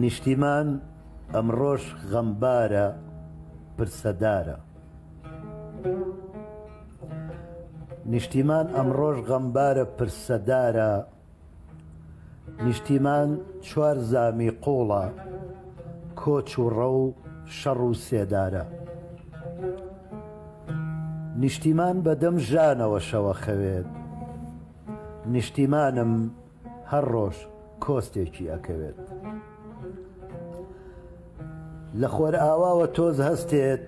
نیشتیمان ئەمڕۆژ غەمبارە پرسەدارە. نیشتیمان ئەمڕۆژ غەمبارە پرسەدارە. نیشتیمان چوار زامی قوڵە، کۆچ و ڕە و شەڕ و سێدارە. نیشتیمان بەدەم ژانەوە شەوە خەوێت، نیشتیمانم هەر ڕۆژ کۆستێکی ئەکەوێت. لە خۆر ئاواوە تۆز هەستێت،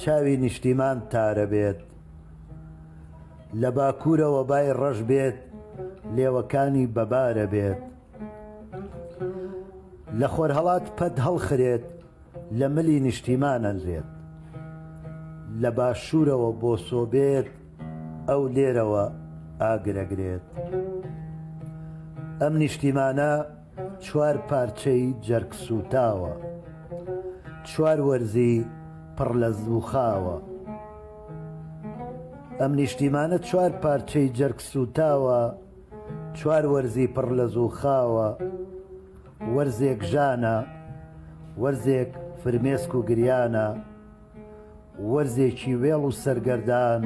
چاوی نیشتیمان تارە بێت. لە باکوورەوە بای ڕەش بێت، لێوەکانی بەبارە بێت. لە خۆر هەڵات پەت هەڵخرێت، لە ملی نیشتیمانەنرێت. لە باشوورەوە بۆ سۆبێت، ئەو لێرەوە ئاگرەگرێت. ئەم نیشتیمانە چوار پارچەی جەرگ سوتاوە، چوار وەرزی پڕ لە زووخاوە. ئەم نیشتیمانە چوار پارچەی جەرگ سوتاوە، چوار وەرزی پڕ لە زووخاوە. وەرزێک ژانە، وەرزێک فرمێسک و گریانە، وەرزێکی وێڵ و سەرگەردان،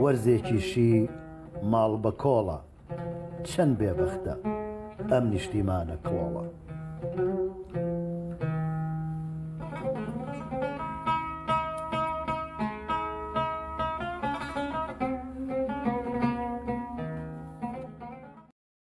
وەرزێکیشی ماڵ بە کۆڵە. چەند بێبەختە ئەم نیشتیمانە کۆڵە.